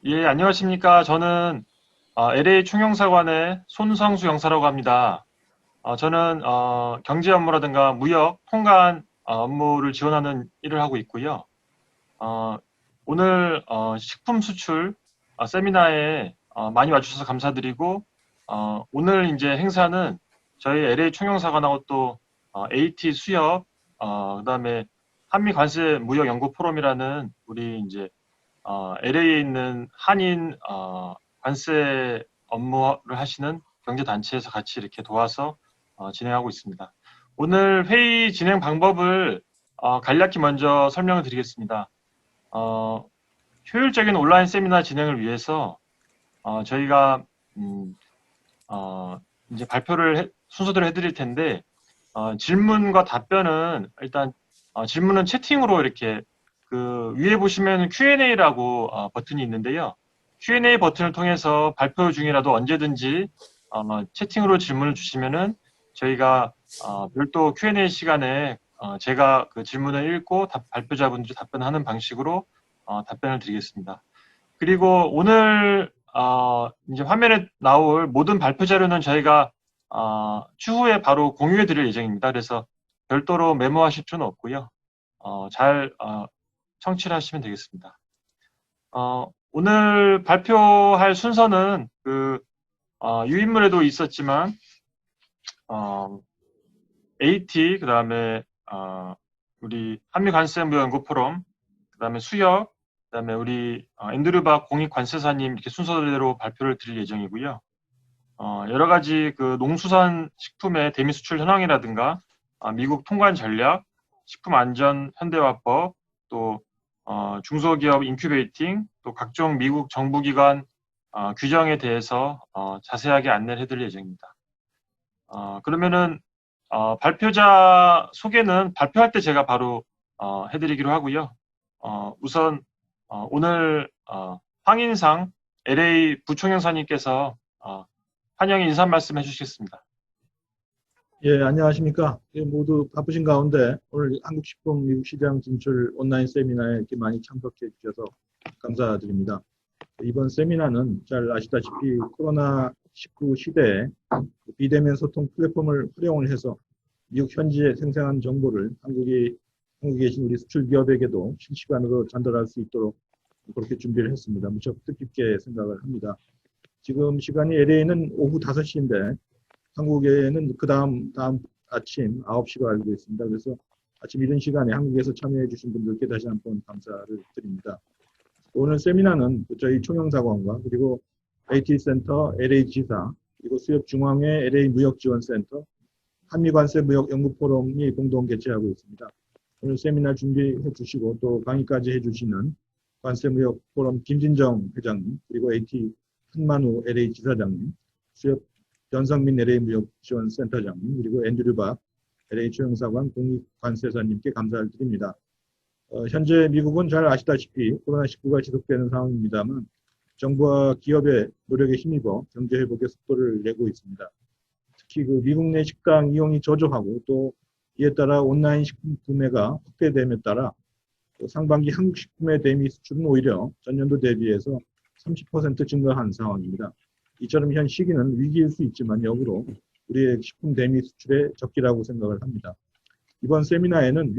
예, 안녕하십니까. 저는 LA 총영사관의 손성수 영사라고 합니다. 저는 경제 업무라든가 무역, 통관 업무를 지원하는 일을 하고 있고요. 어, 오늘 식품 수출 세미나에 많이 와주셔서 감사드리고, 오늘 이제 행사는 저희 LA 총영사관하고 또 AT 수협, 그다음에 한미 관세 무역 연구 포럼이라는 우리 이제 LA에 있는 한인 관세 업무를 하시는 경제단체에서 같이 이렇게 도와서 진행하고 있습니다. 오늘 회의 진행 방법을 간략히 먼저 설명을 드리겠습니다. 어, 효율적인 온라인 세미나 진행을 위해서 저희가 음, 어, 이제 순서대로 해드릴 텐데 질문과 답변은 일단 질문은 채팅으로 이렇게 그 위에 보시면 Q&A라고 버튼이 있는데요. Q&A 버튼을 통해서 발표 중이라도 언제든지 채팅으로 질문을 주시면은 저희가 별도 Q&A 시간에 제가 그 질문을 읽고 발표자분들이 답변하는 방식으로 답변을 드리겠습니다. 그리고 오늘 이제 화면에 나올 모든 발표 자료는 저희가 추후에 바로 공유해 드릴 예정입니다. 그래서 별도로 메모하실 필요는 없고요. 잘 청취를 하시면 되겠습니다. 오늘 발표할 순서는 그 유인물에도 있었지만 어, AT 그다음에 우리 한미관세무연구 포럼 그다음에 수협 그다음에 우리 앤드류박 공익관세사님 이렇게 순서대로 발표를 드릴 예정이고요. 여러 가지 그 농수산 식품의 대미 수출 현황이라든가 미국 통관 전략, 식품 안전 현대화법, 또 중소기업 인큐베이팅, 또 각종 미국 정부기관 규정에 대해서 자세하게 안내를 해드릴 예정입니다. 그러면은 발표자 소개는 발표할 때 제가 바로 해드리기로 하고요. 우선 오늘 황인상 LA 부총영사님께서 환영 인사 말씀 해주시겠습니다. 예, 안녕하십니까. 예, 모두 바쁘신 가운데 오늘 한국식품 미국 시장 진출 온라인 세미나에 이렇게 많이 참석해 주셔서 감사드립니다. 이번 세미나는 잘 아시다시피 코로나19 시대에 비대면 소통 플랫폼을 활용을 해서 미국 현지에 생생한 정보를 한국에 계신 우리 수출 기업에게도 실시간으로 전달할 수 있도록 그렇게 준비를 했습니다. 무척 뜻깊게 생각을 합니다. 지금 시간이 LA는 오후 5시인데 한국에는 그 다음 아침 9시로 알고 있습니다. 그래서 아침 이른 시간에 한국에서 참여해 주신 분들께 다시 한번 감사를 드립니다. 오늘 세미나는 저희 총영사관과 그리고 AT센터, LA지사, 그리고 수협중앙회 LA무역지원센터, 한미관세무역연구포럼이 공동 개최하고 있습니다. 오늘 세미나 준비해 주시고 또 강의까지 해주시는 관세무역포럼 김진정 회장님, 그리고 AT 한만우 LA지사장님, 수협 변성민 LA무역지원센터장님, 그리고 앤드류박 LA 초영사관 공익관세사님께 감사를 드립니다. 현재 미국은 잘 아시다시피 코로나19가 지속되는 상황입니다만 정부와 기업의 노력에 힘입어 경제 회복의 속도를 내고 있습니다. 특히 그 미국 내 식당 이용이 저조하고 또 이에 따라 온라인 식품 구매가 확대됨에 따라 상반기 한국 식품의 대미 수출은 오히려 전년도 대비해서 30% 증가한 상황입니다. 이처럼 현 시기는 위기일 수 있지만 역으로 우리의 식품 대미 수출의 적기라고 생각을 합니다. 이번 세미나에는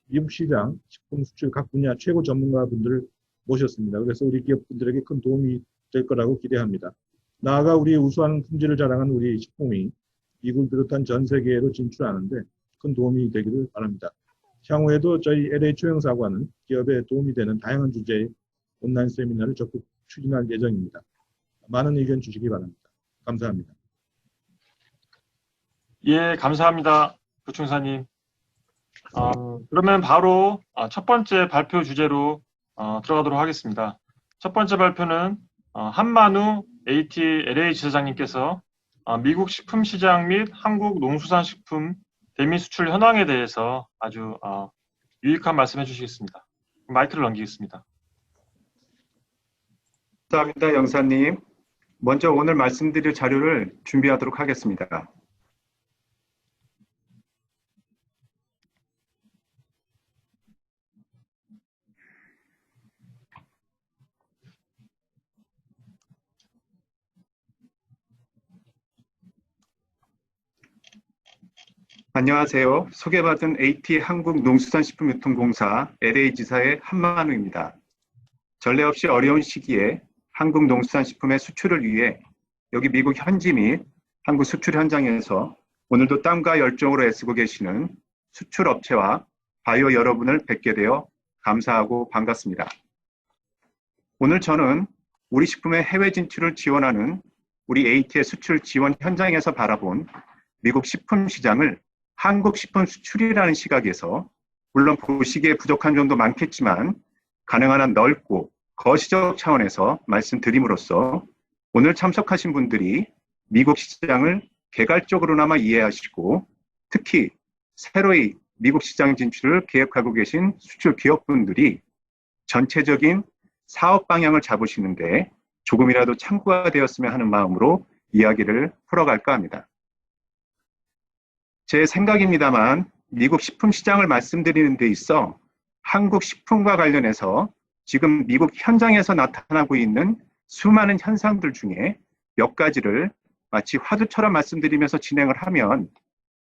미국 시장 식품 수출 각 분야 최고 전문가분들을 모셨습니다. 그래서 우리 기업분들에게 큰 도움이 될 거라고 기대합니다. 나아가 우리의 우수한 품질을 자랑하는 우리 식품이 미국을 비롯한 전 세계로 진출하는데 큰 도움이 되기를 바랍니다. 향후에도 저희 LA 초영사관은 기업에 도움이 되는 다양한 주제의 온라인 세미나를 적극 추진할 예정입니다. 많은 의견 주시기 바랍니다. 감사합니다. 예, 감사합니다. 부총사님. 그러면 바로 첫 번째 발표 주제로 들어가도록 하겠습니다. 첫 번째 발표는 한만우 AT LA 지사장님께서 미국 식품 시장 및 한국 농수산식품 대미 수출 현황에 대해서 아주 유익한 말씀 해주시겠습니다. 마이크를 넘기겠습니다. 감사합니다, 영사님. 먼저 오늘 말씀드릴 자료를 준비하도록 하겠습니다. 안녕하세요. 소개받은 AT 한국농수산식품유통공사 LA지사의 한만우입니다. 전례 없이 어려운 시기에 한국 농수산식품의 수출을 위해 여기 미국 현지 및 한국 수출 현장에서 오늘도 땀과 열정으로 애쓰고 계시는 수출업체와 바이오 여러분을 뵙게 되어 감사하고 반갑습니다. 오늘 저는 우리 식품의 해외 진출을 지원하는 우리 AT의 수출 지원 현장에서 바라본 미국 식품 시장을 한국 식품 수출이라는 시각에서 물론 보시기에 부족한 점도 많겠지만 가능한 한 넓고 거시적 차원에서 말씀드림으로써 오늘 참석하신 분들이 미국 시장을 개괄적으로나마 이해하시고 특히 새로이 미국 시장 진출을 계획하고 계신 수출 기업분들이 전체적인 사업 방향을 잡으시는데 조금이라도 참고가 되었으면 하는 마음으로 이야기를 풀어갈까 합니다. 제 생각입니다만 미국 식품 시장을 말씀드리는 데 있어 한국 식품과 관련해서 지금 미국 현장에서 나타나고 있는 수많은 현상들 중에 몇 가지를 마치 화두처럼 말씀드리면서 진행을 하면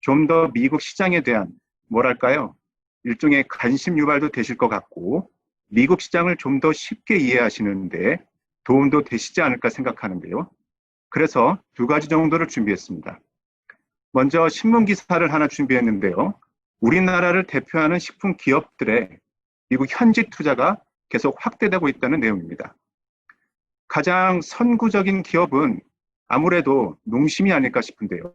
좀 더 미국 시장에 대한 뭐랄까요? 일종의 관심 유발도 되실 것 같고 미국 시장을 좀 더 쉽게 이해하시는데 도움도 되시지 않을까 생각하는데요. 그래서 두 가지 정도를 준비했습니다. 먼저 신문 기사를 하나 준비했는데요. 우리나라를 대표하는 식품 기업들의 미국 현지 투자가 계속 확대되고 있다는 내용입니다. 가장 선구적인 기업은 아무래도 농심이 아닐까 싶은데요.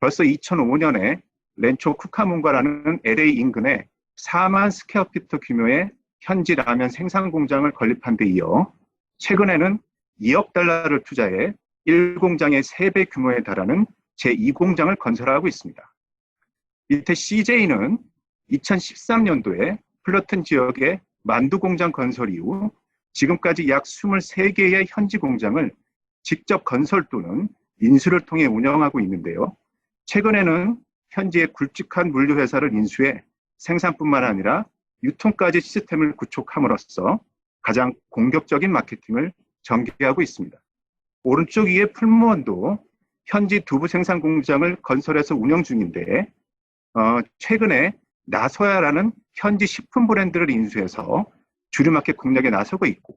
벌써 2005년에 렌초 쿠카문과라는 LA 인근에 4만 스퀘어피트 규모의 현지 라면 생산 공장을 건립한 데 이어 최근에는 2억 달러를 투자해 1공장의 3배 규모에 달하는 제2공장을 건설하고 있습니다. 밑에 CJ는 2013년도에 플러튼 지역의 만두 공장 건설 이후 지금까지 약 23개의 현지 공장을 직접 건설 또는 인수를 통해 운영하고 있는데요. 최근에는 현지의 굵직한 물류회사를 인수해 생산뿐만 아니라 유통까지 시스템을 구축함으로써 가장 공격적인 마케팅을 전개하고 있습니다. 오른쪽 위에 풀무원도 현지 두부 생산 공장을 건설해서 운영 중인데 최근에 나서야라는 현지 식품 브랜드를 인수해서 주류마켓 공략에 나서고 있고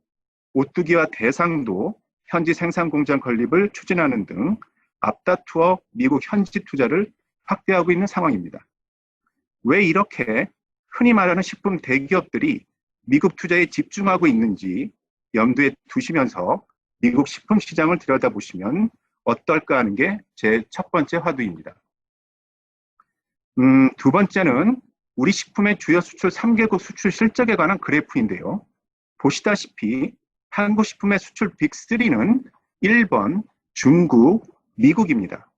오뚜기와 대상도 현지 생산 공장 건립을 추진하는 등 앞다투어 미국 현지 투자를 확대하고 있는 상황입니다. 왜 이렇게 흔히 말하는 식품 대기업들이 미국 투자에 집중하고 있는지 염두에 두시면서 미국 식품 시장을 들여다보시면 어떨까 하는 게 제 첫 번째 화두입니다. 두 번째는 우리 식품의 주요 수출 3개국 수출 실적에 관한 그래프인데요. 보시다시피 한국 식품의 수출 빅3는 일본, 중국, 미국입니다.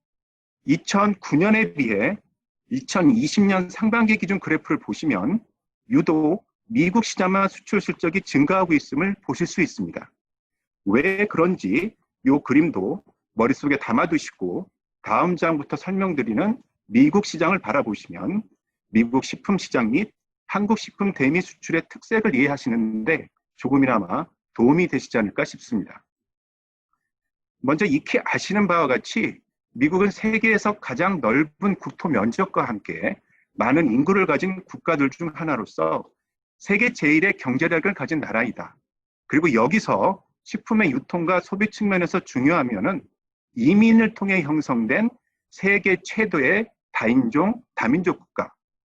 2009년에 비해 2020년 상반기 기준 그래프를 보시면 유독 미국 시장만 수출 실적이 증가하고 있음을 보실 수 있습니다. 왜 그런지 이 그림도 머릿속에 담아두시고 다음 장부터 설명드리는 미국 시장을 바라보시면 미국 식품 시장 및 한국 식품 대미 수출의 특색을 이해하시는데 조금이나마 도움이 되시지 않을까 싶습니다. 먼저 익히 아시는 바와 같이 미국은 세계에서 가장 넓은 국토 면적과 함께 많은 인구를 가진 국가들 중 하나로서 세계 제1의 경제력을 가진 나라이다. 그리고 여기서 식품의 유통과 소비 측면에서 중요하면은 이민을 통해 형성된 세계 최대의 다인종, 다민족 국가,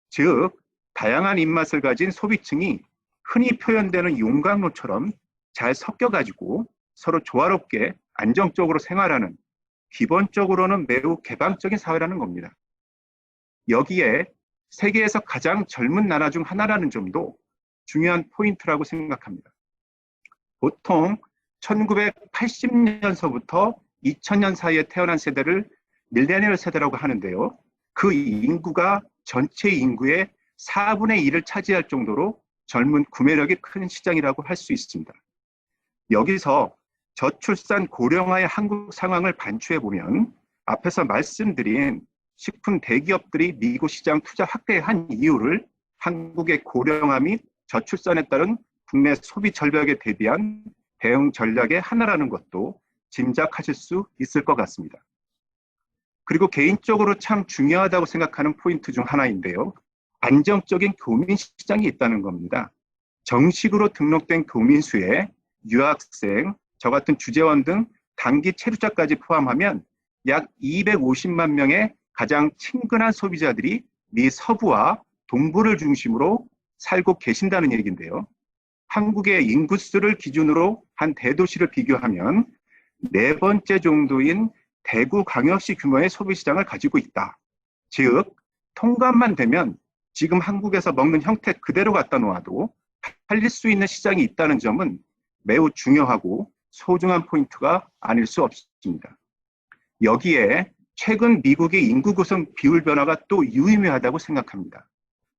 즉 다양한 입맛을 가진 소비층이 흔히 표현되는 용광로처럼 잘 섞여가지고 서로 조화롭게 안정적으로 생활하는 기본적으로는 매우 개방적인 사회라는 겁니다. 여기에 세계에서 가장 젊은 나라 중 하나라는 점도 중요한 포인트라고 생각합니다. 보통 1980년서부터 2000년 사이에 태어난 세대를 밀레니얼 세대라고 하는데요. 그 인구가 전체 인구의 4분의 1을 차지할 정도로 젊은 구매력이 큰 시장이라고 할 수 있습니다. 여기서 저출산 고령화의 한국 상황을 반추해 보면 앞에서 말씀드린 식품 대기업들이 미국 시장 투자 확대에 한 이유를 한국의 고령화 및 저출산에 따른 국내 소비 절벽에 대비한 대응 전략의 하나라는 것도 짐작하실 수 있을 것 같습니다. 그리고 개인적으로 참 중요하다고 생각하는 포인트 중 하나인데요. 안정적인 교민 시장이 있다는 겁니다. 정식으로 등록된 교민수에 유학생, 저 같은 주재원 등 단기 체류자까지 포함하면 약 250만 명의 가장 친근한 소비자들이 미 서부와 동부를 중심으로 살고 계신다는 얘기인데요. 한국의 인구수를 기준으로 한 대도시를 비교하면 네 번째 정도인 대구 광역시 규모의 소비시장을 가지고 있다. 즉, 통관만 되면 지금 한국에서 먹는 형태 그대로 갖다 놓아도 팔릴 수 있는 시장이 있다는 점은 매우 중요하고 소중한 포인트가 아닐 수 없습니다. 여기에 최근 미국의 인구 구성 비율 변화가 또 유의미하다고 생각합니다.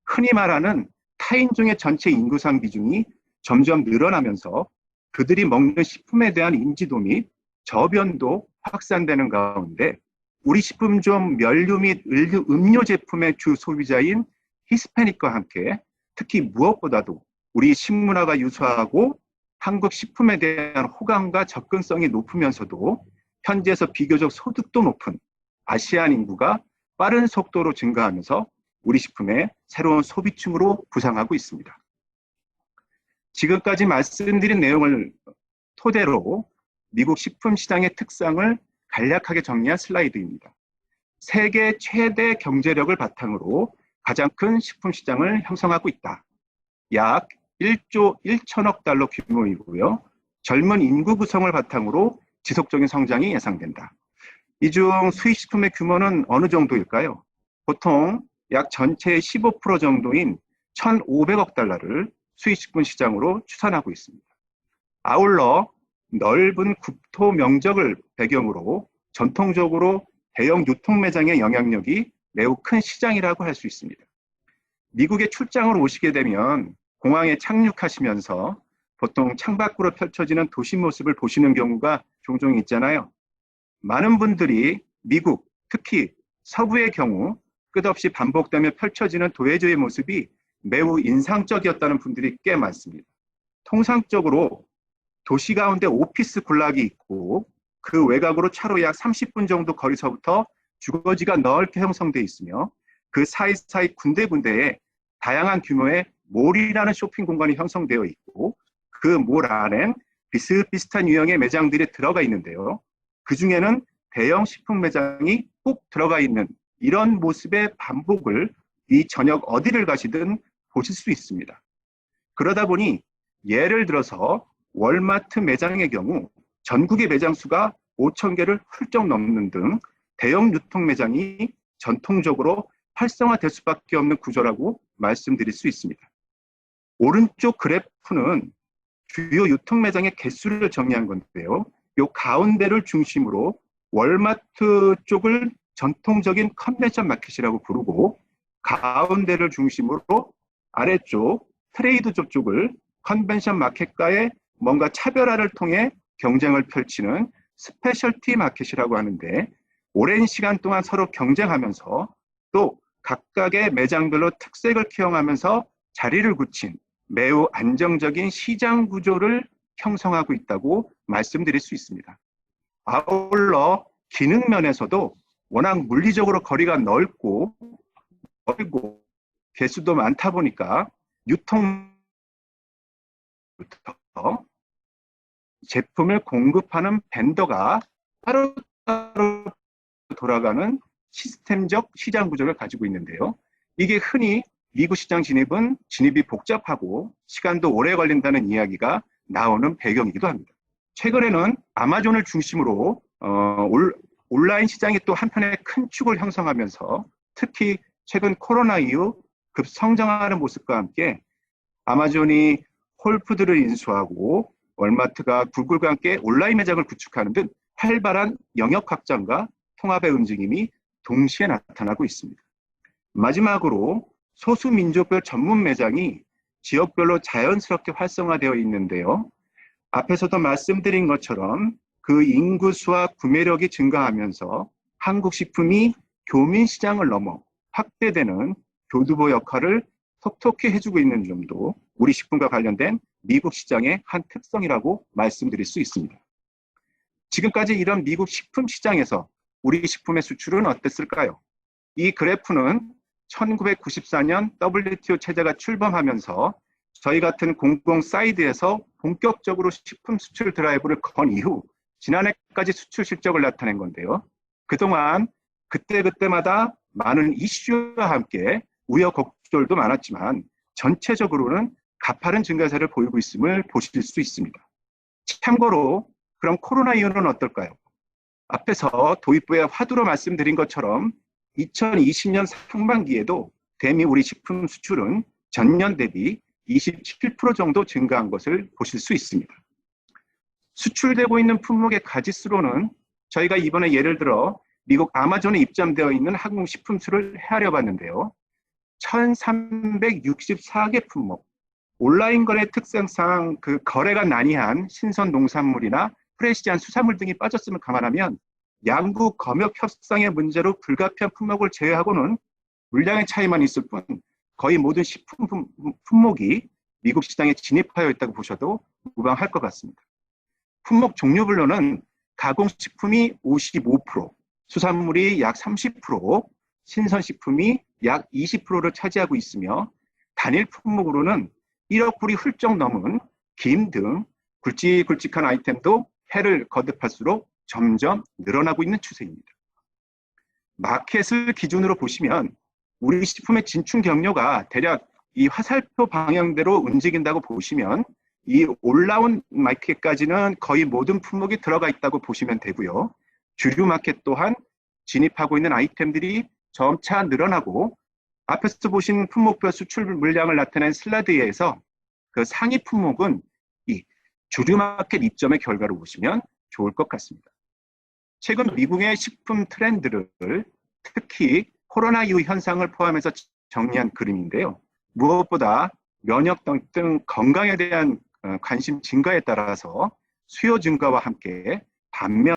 흔히 말하는 타인종의 전체 인구상 비중이 점점 늘어나면서 그들이 먹는 식품에 대한 인지도 및 저변도 확산되는 가운데 우리 식품종 면류 및 음료 제품의 주 소비자인 히스패닉과 함께 특히 무엇보다도 우리 식문화가 유사하고 한국 식품에 대한 호감과 접근성이 높으면서도 현지에서 비교적 소득도 높은 아시안 인구가 빠른 속도로 증가하면서 우리 식품의 새로운 소비층으로 부상하고 있습니다. 지금까지 말씀드린 내용을 토대로 미국 식품 시장의 특성을 간략하게 정리한 슬라이드입니다. 세계 최대 경제력을 바탕으로 가장 큰 식품 시장을 형성하고 있다. 약 1조 1천억 달러 규모이고요. 젊은 인구 구성을 바탕으로 지속적인 성장이 예상된다. 이 중 수입식품의 규모는 어느 정도일까요? 보통 약 전체의 15% 정도인 1,500억 달러를 수입식품 시장으로 추산하고 있습니다. 아울러 넓은 국토 면적을 배경으로 전통적으로 대형 유통매장의 영향력이 매우 큰 시장이라고 할 수 있습니다. 미국에 출장을 오시게 되면 공항에 착륙하시면서 보통 창밖으로 펼쳐지는 도시 모습을 보시는 경우가 종종 있잖아요. 많은 분들이 미국, 특히 서부의 경우 끝없이 반복되며 펼쳐지는 도회조의 모습이 매우 인상적이었다는 분들이 꽤 많습니다. 통상적으로 도시 가운데 오피스 군락이 있고 그 외곽으로 차로 약 30분 정도 거리서부터 주거지가 넓게 형성되어 있으며 그 사이사이 군데군데에 다양한 규모의 몰이라는 쇼핑 공간이 형성되어 있고 그 몰 안엔 비슷비슷한 유형의 매장들이 들어가 있는데요. 그 중에는 대형 식품 매장이 꼭 들어가 있는 이런 모습의 반복을 이 전역 어디를 가시든 보실 수 있습니다. 그러다 보니 예를 들어서 월마트 매장의 경우 전국의 매장 수가 5,000개를 훌쩍 넘는 등 대형 유통 매장이 전통적으로 활성화될 수밖에 없는 구조라고 말씀드릴 수 있습니다. 오른쪽 그래프는 주요 유통 매장의 개수를 정리한 건데요. 이 가운데를 중심으로 월마트 쪽을 전통적인 컨벤션 마켓이라고 부르고 가운데를 중심으로 아래쪽 트레이드조 쪽을 컨벤션 마켓과의 뭔가 차별화를 통해 경쟁을 펼치는 스페셜티 마켓이라고 하는데 오랜 시간 동안 서로 경쟁하면서 또 각각의 매장별로 특색을 키워가면서 자리를 굳힌 매우 안정적인 시장 구조를 형성하고 있다고 말씀드릴 수 있습니다. 아울러 기능 면에서도 워낙 물리적으로 거리가 넓고 개수도 많다 보니까 유통 제품을 공급하는 벤더가 따로따로 돌아가는 시스템적 시장 구조를 가지고 있는데요. 이게 흔히 미국 시장 진입이 복잡하고 시간도 오래 걸린다는 이야기가 나오는 배경이기도 합니다. 최근에는 아마존을 중심으로 온라인 시장이 또 한편의 큰 축을 형성하면서 특히 최근 코로나 이후 급성장하는 모습과 함께 아마존이 홀푸드를 인수하고 월마트가 구글과 함께 온라인 매장을 구축하는 등 활발한 영역 확장과 통합의 움직임이 동시에 나타나고 있습니다. 마지막으로 소수민족별 전문 매장이 지역별로 자연스럽게 활성화되어 있는데요. 앞에서도 말씀드린 것처럼 그 인구수와 구매력이 증가하면서 한국 식품이 교민 시장을 넘어 확대되는 교두보 역할을 톡톡히 해주고 있는 점도 우리 식품과 관련된 미국 시장의 한 특성이라고 말씀드릴 수 있습니다. 지금까지 이런 미국 식품 시장에서 우리 식품의 수출은 어땠을까요? 이 그래프는 1994년 WTO 체제가 출범하면서 저희 같은 공공 사이드에서 본격적으로 식품 수출 드라이브를 건 이후 지난해까지 수출 실적을 나타낸 건데요. 그동안 그때그때마다 많은 이슈와 함께 우여곡절도 많았지만 전체적으로는 가파른 증가세를 보이고 있음을 보실 수 있습니다. 참고로 그럼 코로나 이후는 어떨까요? 앞에서 도입부의 화두로 말씀드린 것처럼 2020년 상반기에도 대미 우리 식품 수출은 전년 대비 27% 정도 증가한 것을 보실 수 있습니다. 수출되고 있는 품목의 가짓수로는 저희가 이번에 예를 들어 미국 아마존에 입점되어 있는 한국 식품수를 헤아려 봤는데요. 1364개 품목, 온라인 거래 특성상 그 거래가 난이한 신선 농산물이나 프레시한 수산물 등이 빠졌음을 감안하면 양국 검역 협상의 문제로 불가피한 품목을 제외하고는 물량의 차이만 있을 뿐 거의 모든 식품 품목이 미국 시장에 진입하여 있다고 보셔도 무방할 것 같습니다. 품목 종류별로는 가공식품이 55%, 수산물이 약 30%, 신선식품이 약 20%를 차지하고 있으며 단일 품목으로는 1억 불이 훌쩍 넘은 김 등 굵직굵직한 아이템도 해를 거듭할수록 점점 늘어나고 있는 추세입니다. 마켓을 기준으로 보시면 우리 식품의 진출 경로가 대략 이 화살표 방향대로 움직인다고 보시면 이 올라온 마켓까지는 거의 모든 품목이 들어가 있다고 보시면 되고요. 주류 마켓 또한 진입하고 있는 아이템들이 점차 늘어나고 앞에서 보신 품목별 수출 물량을 나타낸 슬라이드에서 그 상위 품목은 이 주류 마켓 입점의 결과로 보시면 좋을 것 같습니다. 최근 미국의 식품 트렌드를 특히 코로나 이후 현상을 포함해서 정리한 그림인데요. 무엇보다 면역 등 건강에 대한 관심 증가에 따라서 수요 증가와 함께 반면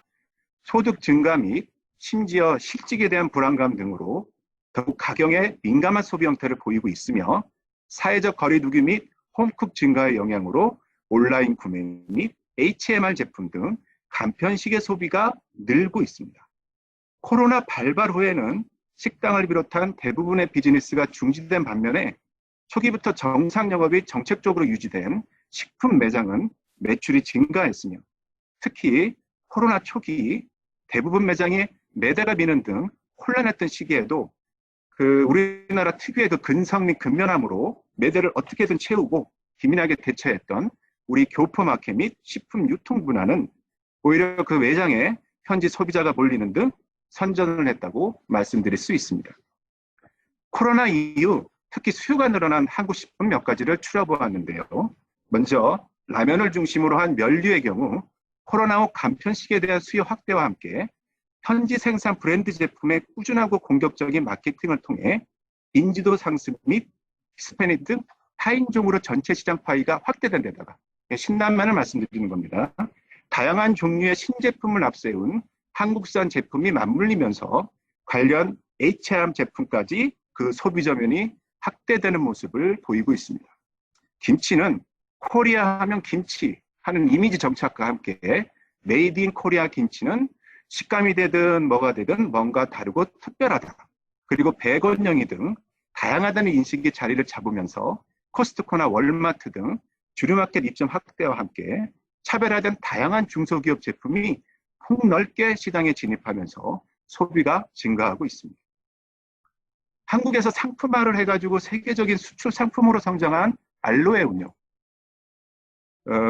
소득 증가 및 심지어 실직에 대한 불안감 등으로 더욱 가격에 민감한 소비 형태를 보이고 있으며 사회적 거리두기 및 홈쿡 증가의 영향으로 온라인 구매 및 HMR 제품 등 간편식의 소비가 늘고 있습니다. 코로나 발발 후에는 식당을 비롯한 대부분의 비즈니스가 중지된 반면에 초기부터 정상 영업이 정책적으로 유지된 식품 매장은 매출이 증가했으며 특히 코로나 초기 대부분 매장이 매대가 비는 등 혼란했던 시기에도 우리나라 특유의 근성 및 근면함으로 매대를 어떻게든 채우고 기민하게 대처했던 우리 교포마켓 및 식품 유통 분야는 오히려 그 매장에 현지 소비자가 몰리는 등 선전을 했다고 말씀드릴 수 있습니다. 코로나 이후 특히 수요가 늘어난 한국 식품 몇 가지를 추려보았는데요. 먼저 라면을 중심으로 한 면류의 경우 코로나 후 간편식에 대한 수요 확대와 함께 현지 생산 브랜드 제품의 꾸준하고 공격적인 마케팅을 통해 인지도 상승 및 히스패닉 등 타인종으로 전체 시장 파이가 확대된 데다가 신라면을 말씀드리는 겁니다. 다양한 종류의 신제품을 앞세운 한국산 제품이 맞물리면서 관련 HRM 제품까지 그 소비자면이 확대되는 모습을 보이고 있습니다. 김치는 코리아 하면 김치 하는 이미지 정착과 함께 메이드 인 코리아 김치는 식감이 되든 뭐가 되든 뭔가 다르고 특별하다. 그리고 배건영이 등 다양하다는 인식이 자리를 잡으면서 코스트코나 월마트 등 주류마켓 입점 확대와 함께 차별화된 다양한 중소기업 제품이 폭넓게 시장에 진입하면서 소비가 증가하고 있습니다. 한국에서 상품화를 해가지고 세계적인 수출 상품으로 성장한 알로에 운영.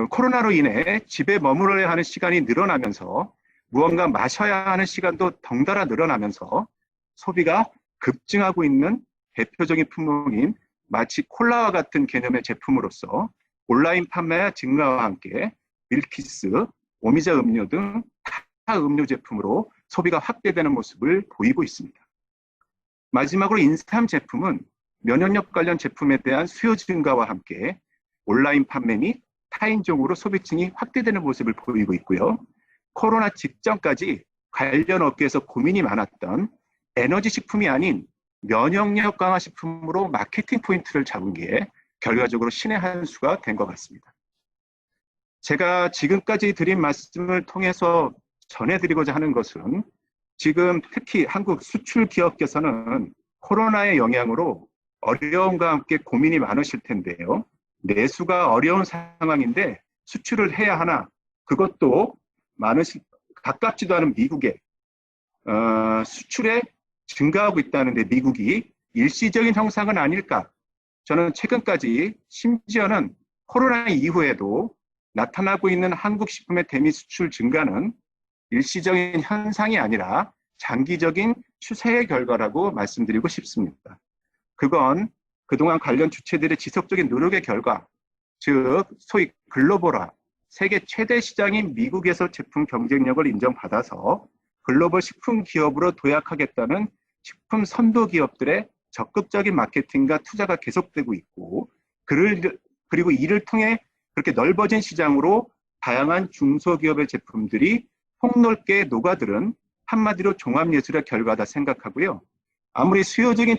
코로나로 인해 집에 머무러야 하는 시간이 늘어나면서 무언가 마셔야 하는 시간도 덩달아 늘어나면서 소비가 급증하고 있는 대표적인 품목인 마치 콜라와 같은 개념의 제품으로서 온라인 판매 증가와 함께 밀키스, 오미자 음료 등 타 음료 제품으로 소비가 확대되는 모습을 보이고 있습니다. 마지막으로 인삼 제품은 면역력 관련 제품에 대한 수요 증가와 함께 온라인 판매 및 타인종으로 소비층이 확대되는 모습을 보이고 있고요. 코로나 직전까지 관련 업계에서 고민이 많았던 에너지 식품이 아닌 면역력 강화 식품으로 마케팅 포인트를 잡은 게 결과적으로 신의 한 수가 된 것 같습니다. 제가 지금까지 드린 말씀을 통해서 전해드리고자 하는 것은 지금 특히 한국 수출 기업께서는 코로나의 영향으로 어려움과 함께 고민이 많으실 텐데요. 내수가 어려운 상황인데 수출을 해야 하나, 그것도 가깝지도 않은 미국에 수출에 증가하고 있다는데 미국이 일시적인 현상은 아닐까? 저는 최근까지 심지어는 코로나 이후에도 나타나고 있는 한국 식품의 대미 수출 증가는 일시적인 현상이 아니라 장기적인 추세의 결과라고 말씀드리고 싶습니다. 그건 그동안 관련 주체들의 지속적인 노력의 결과, 즉 소위 글로벌화, 세계 최대 시장인 미국에서 제품 경쟁력을 인정받아서 글로벌 식품 기업으로 도약하겠다는 식품 선도 기업들의 적극적인 마케팅과 투자가 계속되고 있고, 그리고 이를 통해 그렇게 넓어진 시장으로 다양한 중소기업의 제품들이 폭넓게 녹아들은 한마디로 종합예술의 결과다 생각하고요. 아울러 수요적인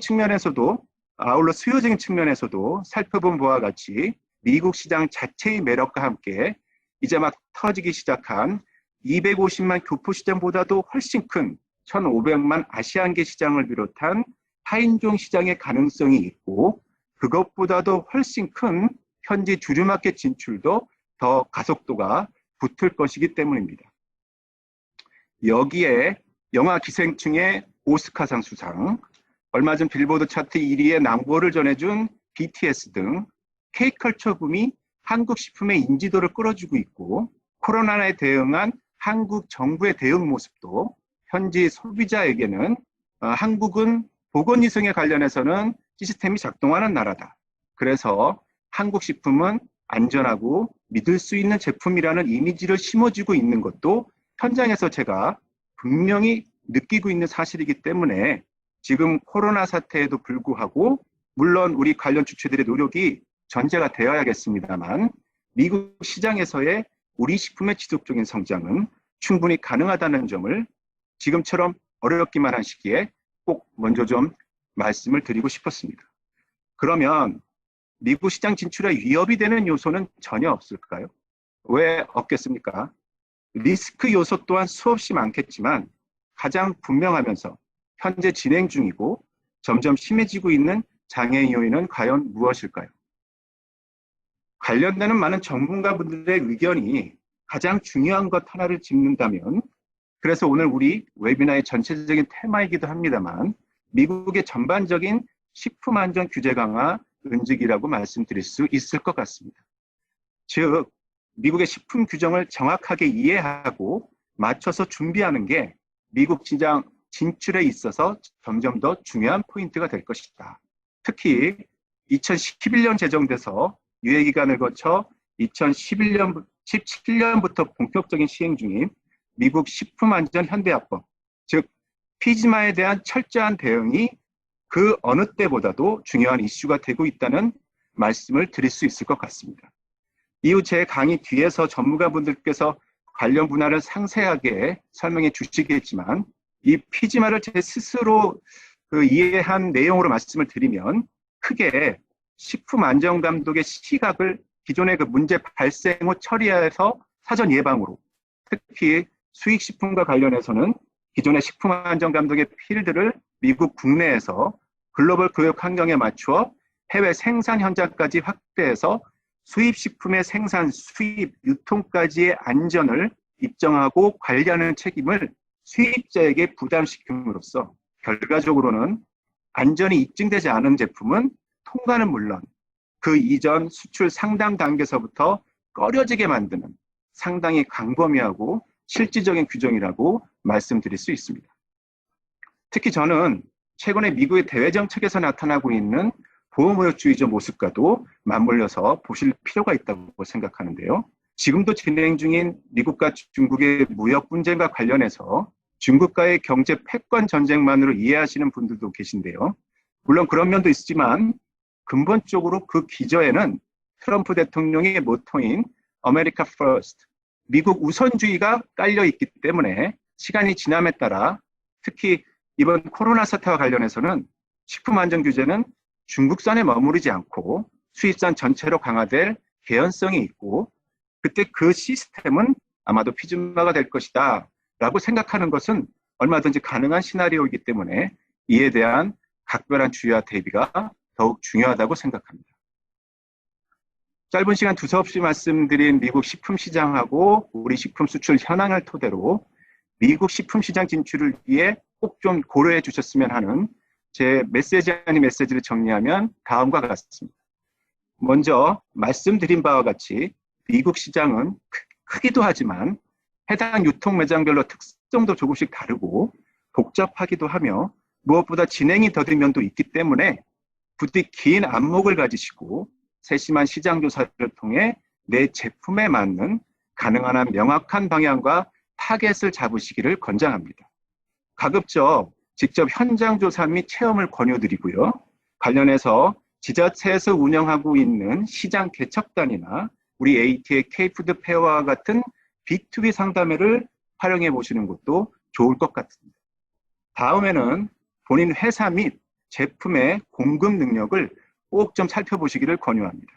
측면에서도 살펴본 바와 같이 미국 시장 자체의 매력과 함께 이제 막 터지기 시작한 250만 교포 시장보다도 훨씬 큰 1,500만 아시안계 시장을 비롯한 타인종 시장의 가능성이 있고, 그것보다도 훨씬 큰 현지 주류마켓 진출도 더 가속도가 붙을 것이기 때문입니다. 여기에 영화 기생충의 오스카상 수상, 얼마 전 빌보드 차트 1위의 낭보를 전해준 BTS 등 K컬처 붐이 한국 식품의 인지도를 끌어주고 있고, 코로나에 대응한 한국 정부의 대응 모습도 현지 소비자에게는 한국은 보건위생에 관련해서는 시스템이 작동하는 나라다. 그래서 한국 식품은 안전하고 믿을 수 있는 제품이라는 이미지를 심어주고 있는 것도 현장에서 제가 분명히 느끼고 있는 사실이기 때문에 지금 코로나 사태에도 불구하고, 물론 우리 관련 주체들의 노력이 전제가 되어야겠습니다만, 미국 시장에서의 우리 식품의 지속적인 성장은 충분히 가능하다는 점을 지금처럼 어렵기만 한 시기에 꼭 먼저 좀 말씀을 드리고 싶었습니다. 그러면 미국 시장 진출에 위협이 되는 요소는 전혀 없을까요? 왜 없겠습니까? 리스크 요소 또한 수없이 많겠지만 가장 분명하면서 현재 진행 중이고 점점 심해지고 있는 장애 요인은 과연 무엇일까요? 관련되는 많은 전문가분들의 의견이 가장 중요한 것 하나를 짚는다면, 그래서 오늘 우리 웨비나의 전체적인 테마이기도 합니다만, 미국의 전반적인 식품 안전 규제 강화 은직이라고 말씀드릴 수 있을 것 같습니다. 즉, 미국의 식품 규정을 정확하게 이해하고 맞춰서 준비하는 게 미국 시장 진출에 있어서 점점 더 중요한 포인트가 될 것이다. 특히 2011년 제정돼서 유예기간을 거쳐 2017년부터 본격적인 시행 중인 미국 식품안전현대화법, 즉 피지마에 대한 철저한 대응이 그 어느 때보다도 중요한 이슈가 되고 있다는 말씀을 드릴 수 있을 것 같습니다. 이후 제 강의 뒤에서 전문가분들께서 관련 분야를 상세하게 설명해 주시겠지만, 이 피지마를 제 스스로 이해한 내용으로 말씀을 드리면, 크게 식품안전감독의 시각을 기존의 그 문제 발생 후 처리해서 사전 예방으로, 특히 수익식품과 관련해서는 기존의 식품안전감독의 필드를 미국 국내에서 글로벌 교육 환경에 맞추어 해외 생산 현장까지 확대해서 수입식품의 생산, 수입, 유통까지의 안전을 입증하고 관리하는 책임을 수입자에게 부담시킴으로써 결과적으로는 안전이 입증되지 않은 제품은 통과는 물론 그 이전 수출 상당 단계에서부터 꺼려지게 만드는 상당히 광범위하고 실질적인 규정이라고 말씀드릴 수 있습니다. 특히 저는 최근에 미국의 대외 정책에서 나타나고 있는 보호무역주의적 모습과도 맞물려서 보실 필요가 있다고 생각하는데요. 지금도 진행 중인 미국과 중국의 무역 분쟁과 관련해서 중국과의 경제 패권 전쟁만으로 이해하시는 분들도 계신데요. 물론 그런 면도 있지만 근본적으로 그 기저에는 트럼프 대통령의 모토인 America First, 미국 우선주의가 깔려 있기 때문에 시간이 지남에 따라 특히 이번 코로나 사태와 관련해서는 식품 안전 규제는 중국산에 머무르지 않고 수입산 전체로 강화될 개연성이 있고, 그때 그 시스템은 아마도 피즈마가 될 것이다 라고 생각하는 것은 얼마든지 가능한 시나리오이기 때문에 이에 대한 각별한 주의와 대비가 더욱 중요하다고 생각합니다. 짧은 시간 두서없이 말씀드린 미국 식품 시장하고 우리 식품 수출 현황을 토대로 미국 식품 시장 진출을 위해 꼭 좀 고려해 주셨으면 하는 제 메시지 아닌 메시지를 정리하면 다음과 같습니다. 먼저 말씀드린 바와 같이 미국 시장은 크기도 하지만 해당 유통 매장별로 특성도 조금씩 다르고 복잡하기도 하며 무엇보다 진행이 더딘 면도 있기 때문에 부디 긴 안목을 가지시고 세심한 시장 조사를 통해 내 제품에 맞는 가능한 한 명확한 방향과 타겟을 잡으시기를 권장합니다. 가급적 직접 현장 조사 및 체험을 권유드리고요. 관련해서 지자체에서 운영하고 있는 시장 개척단이나 우리 AT의 K푸드 페어와 같은 B2B 상담회를 활용해 보시는 것도 좋을 것 같습니다. 다음에는 본인 회사 및 제품의 공급 능력을 꼭 좀 살펴보시기를 권유합니다.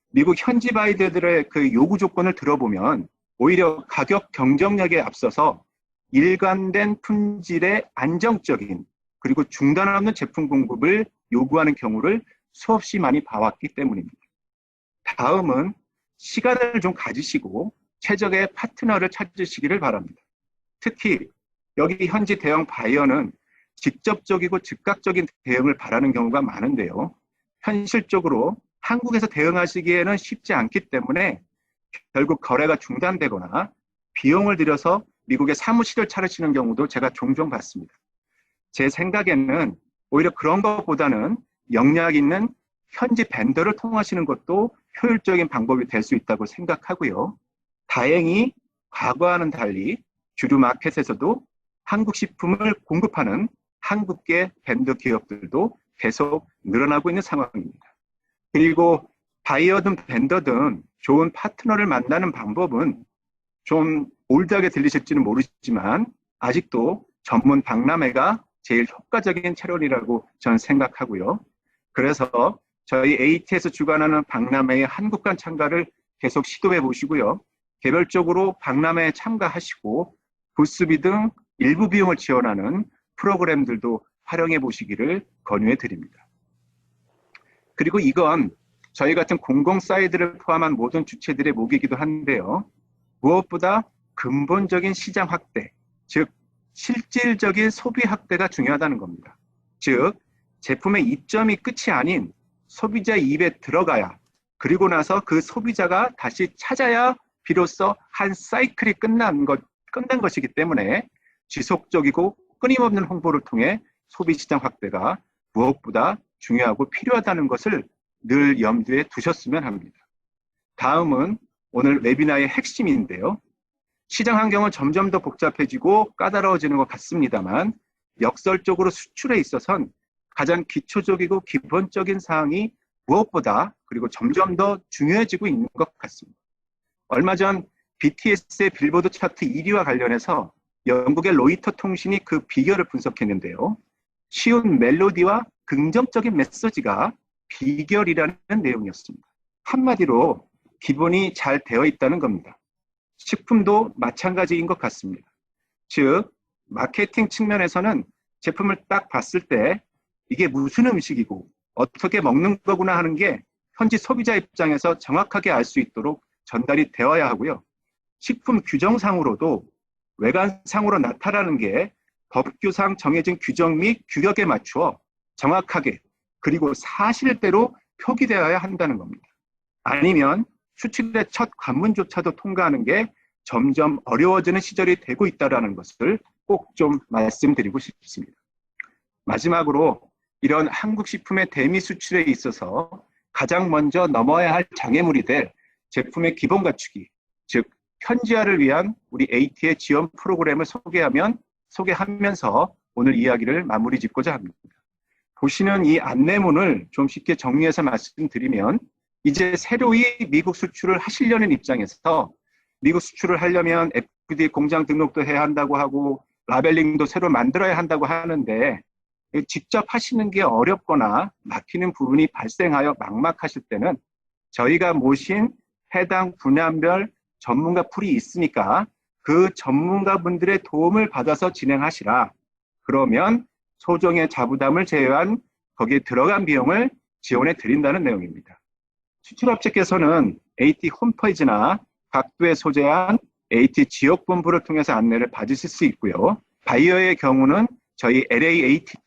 미국 현지 바이더들의 그 요구 조건을 들어보면 오히려 가격 경쟁력에 앞서서 일관된 품질의 안정적인 그리고 중단 없는 제품 공급을 요구하는 경우를 수없이 많이 봐왔기 때문입니다. 다음은 시간을 좀 가지시고 최적의 파트너를 찾으시기를 바랍니다. 특히 여기 현지 대형 바이어는 직접적이고 즉각적인 대응을 바라는 경우가 많은데요. 현실적으로 한국에서 대응하시기에는 쉽지 않기 때문에 결국 거래가 중단되거나 비용을 들여서 미국에 사무실을 차리시는 경우도 제가 종종 봤습니다. 제 생각에는 오히려 그런 것보다는 역량 있는 현지 벤더를 통하시는 것도 효율적인 방법이 될 수 있다고 생각하고요. 다행히 과거와는 달리 주류 마켓에서도 한국 식품을 공급하는 한국계 벤더 기업들도 계속 늘어나고 있는 상황입니다. 그리고 바이어든 벤더든 좋은 파트너를 만나는 방법은 좀 올드하게 들리실지는 모르지만 아직도 전문 박람회가 제일 효과적인 채널이라고 저는 생각하고요. 그래서 저희 AT에서 주관하는 박람회의 한국관 참가를 계속 시도해 보시고요. 개별적으로 박람회에 참가하시고 부스비 등 일부 비용을 지원하는 프로그램들도 활용해 보시기를 권유해 드립니다. 그리고 이건 저희 같은 공공 사이드를 포함한 모든 주체들의 목이기도 한데요. 무엇보다 근본적인 시장 확대, 즉 실질적인 소비 확대가 중요하다는 겁니다. 즉 제품의 입점이 끝이 아닌 소비자 입에 들어가야 그리고 나서 그 소비자가 다시 찾아야 비로소 한 사이클이 끝난 것이기 때문에 지속적이고 끊임없는 홍보를 통해 소비시장 확대가 무엇보다 중요하고 필요하다는 것을 늘 염두에 두셨으면 합니다. 다음은 오늘 웨비나의 핵심인데요. 시장 환경은 점점 더 복잡해지고 까다로워지는 것 같습니다만 역설적으로 수출에 있어서는 가장 기초적이고 기본적인 사항이 무엇보다 그리고 점점 더 중요해지고 있는 것 같습니다. 얼마 전 BTS의 빌보드 차트 1위와 관련해서 영국의 로이터 통신이 그 비결을 분석했는데요. 쉬운 멜로디와 긍정적인 메시지가 비결이라는 내용이었습니다. 한마디로 기본이 잘 되어 있다는 겁니다. 식품도 마찬가지인 것 같습니다. 즉, 마케팅 측면에서는 제품을 딱 봤을 때 이게 무슨 음식이고 어떻게 먹는 거구나 하는 게 현지 소비자 입장에서 정확하게 알 수 있도록 전달이 되어야 하고요. 식품 규정상으로도 외관상으로 나타나는 게 법규상 정해진 규정 및 규격에 맞추어 정확하게 그리고 사실대로 표기되어야 한다는 겁니다. 아니면 수출의 첫 관문조차도 통과하는 게 점점 어려워지는 시절이 되고 있다는 것을 꼭 좀 말씀드리고 싶습니다. 마지막으로 이런 한국 식품의 대미 수출에 있어서 가장 먼저 넘어야 할 장애물이 될 제품의 기본 갖추기, 즉 현지화를 위한 우리 AT의 지원 프로그램을 소개하면서 오늘 이야기를 마무리 짓고자 합니다. 보시는 이 안내문을 좀 쉽게 정리해서 말씀드리면 이제 새로이 미국 수출을 하시려는 입장에서 미국 수출을 하려면 FDA 공장 등록도 해야 한다고 하고 라벨링도 새로 만들어야 한다고 하는데 직접 하시는 게 어렵거나 막히는 부분이 발생하여 막막하실 때는 저희가 모신 해당 분야별 전문가 풀이 있으니까 그 전문가분들의 도움을 받아서 진행하시라. 그러면 소정의 자부담을 제외한 거기에 들어간 비용을 지원해 드린다는 내용입니다. 수출업체께서는 AT 홈페이지나 각도에 소재한 AT 지역본부를 통해서 안내를 받으실 수 있고요. 바이어의 경우는 저희 LA AT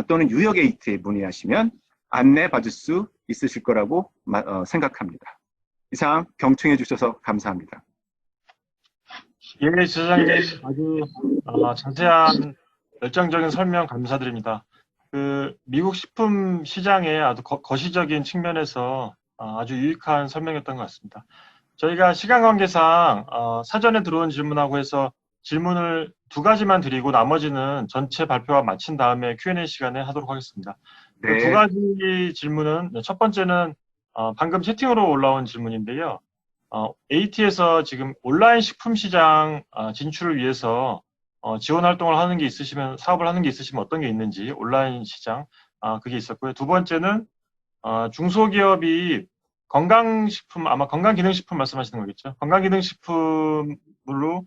또는 뉴욕 AT에 문의하시면 안내 받을 수 있으실 거라고 생각합니다. 이상 경청해 주셔서 감사합니다. 예, 지사장님 아주 자세한 열정적인 설명 감사드립니다. 그 미국 식품 시장의 아주 거시적인 측면에서 아주 유익한 설명이었던 것 같습니다. 저희가 시간 관계상 사전에 들어온 질문하고 해서 질문을 2가지만 드리고 나머지는 전체 발표가 마친 다음에 Q&A 시간에 하도록 하겠습니다. 그 네. 2가지 질문은 첫 번째는 방금 채팅으로 올라온 질문인데요. AT에서 지금 온라인 식품 시장 진출을 위해서 지원 활동을 하는 게 있으시면, 사업을 하는 게 있으시면 어떤 게 있는지, 온라인 시장, 그게 있었고요. 2번째는 중소기업이 건강식품, 아마 건강기능식품 말씀하시는 거겠죠. 건강기능식품으로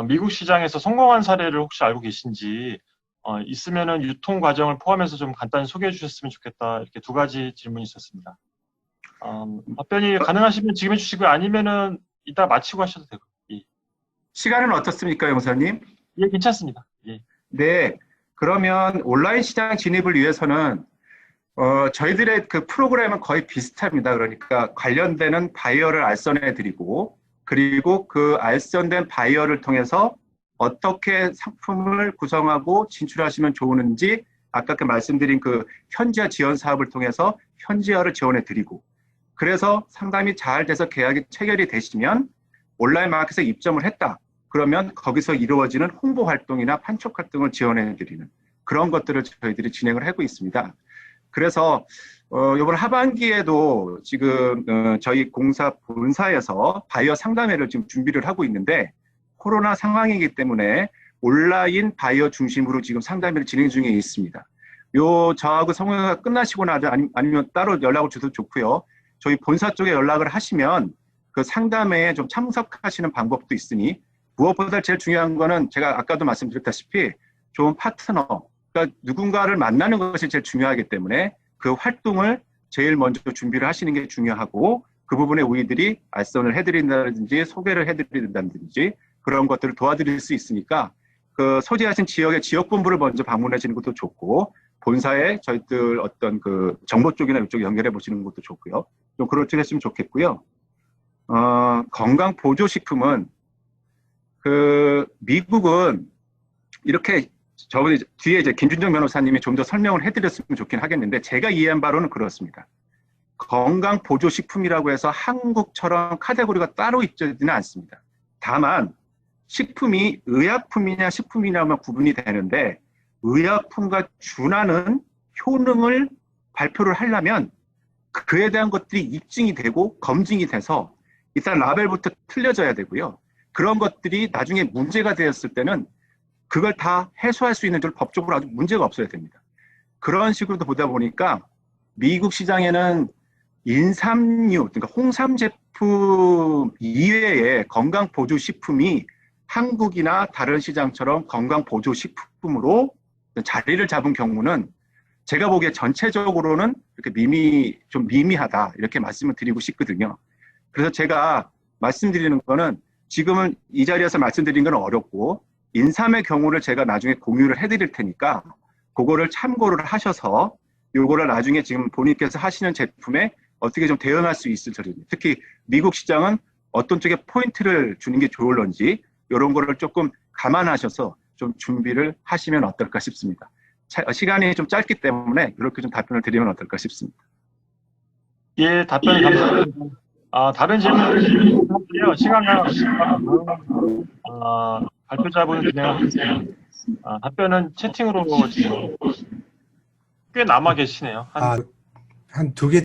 미국 시장에서 성공한 사례를 혹시 알고 계신지, 있으면은 유통 과정을 포함해서 좀 간단히 소개해 주셨으면 좋겠다. 이렇게 2가지 질문이 있었습니다. 답변이 가능하시면 지금 해주시고요. 아니면은 이따 마치고 하셔도 되고. 예. 시간은 어떻습니까, 영사님? 예, 괜찮습니다. 예. 네. 그러면 온라인 시장 진입을 위해서는 저희들의 그 프로그램은 거의 비슷합니다. 그러니까 관련되는 바이어를 알선해 드리고, 그리고 그 알선된 바이어를 통해서 어떻게 상품을 구성하고 진출하시면 좋은지, 아까 그 말씀드린 그 현지화 지원 사업을 통해서 현지화를 지원해 드리고, 그래서 상담이 잘 돼서 계약이 체결이 되시면 온라인 마켓에 입점을 했다. 그러면 거기서 이루어지는 홍보 활동이나 판촉 활동을 지원해 드리는 그런 것들을 저희들이 진행을 하고 있습니다. 그래서 이번 하반기에도 지금 저희 공사 본사에서 바이어 상담회를 지금 준비를 하고 있는데, 코로나 상황이기 때문에 온라인 바이어 중심으로 지금 상담회를 진행 중에 있습니다. 저하고 성회가 끝나시고 나서 아니면 따로 연락을 주셔도 좋고요. 저희 본사 쪽에 연락을 하시면 그 상담회에 좀 참석하시는 방법도 있으니, 무엇보다 제일 중요한 거는 제가 아까도 말씀드렸다시피 좋은 파트너, 그러니까 누군가를 만나는 것이 제일 중요하기 때문에 그 활동을 제일 먼저 준비를 하시는 게 중요하고, 그 부분에 우리들이 알선을 해드린다든지 소개를 해드린다든지 그런 것들을 도와드릴 수 있으니까, 그 소재하신 지역의 지역본부를 먼저 방문하시는 것도 좋고, 본사에 저희들 어떤 그 정보 쪽이나 이쪽 연결해 보시는 것도 좋고요. 좀 그렇게 했으면 좋겠고요. 건강 보조식품은 그 미국은 이렇게 저번에 뒤에 이제 김준정 변호사님이 좀 더 설명을 해드렸으면 좋긴 하겠는데, 제가 이해한 바로는 그렇습니다. 건강 보조식품이라고 해서 한국처럼 카테고리가 따로 있지는 않습니다. 다만 식품이 의약품이냐 식품이냐만 구분이 되는데, 의약품과 준하는 효능을 발표를 하려면 그에 대한 것들이 입증이 되고 검증이 돼서 일단 라벨부터 틀려져야 되고요. 그런 것들이 나중에 문제가 되었을 때는 그걸 다 해소할 수 있는 줄 법적으로 아주 문제가 없어야 됩니다. 그런 식으로 보다 보니까 미국 시장에는 인삼류, 그러니까 홍삼 제품 이외의 건강 보조 식품이 한국이나 다른 시장처럼 건강 보조 식품으로 자리를 잡은 경우는 제가 보기에 전체적으로는 이렇게 좀 미미하다, 이렇게 말씀을 드리고 싶거든요. 그래서 제가 말씀드리는 거는, 지금은 이 자리에서 말씀드리는 건 어렵고, 인삼의 경우를 제가 나중에 공유를 해드릴 테니까 그거를 참고를 하셔서 요거를 나중에 지금 본인께서 하시는 제품에 어떻게 좀 대응할 수 있을지, 특히 미국 시장은 어떤 쪽에 포인트를 주는 게 좋을런지 이런 거를 조금 감안하셔서 좀 준비를 하시면 어떨까 싶습니다. 시간이 좀 짧기 때문에 이렇게 좀 답변을 드리면 어떨까 싶습니다. 예, 답변 감사합니다. 다른 질문은요. 시간과 발표자분 진행하겠습니다. 답변은 채팅으로 지금 꽤 남아 계시네요. 한 2개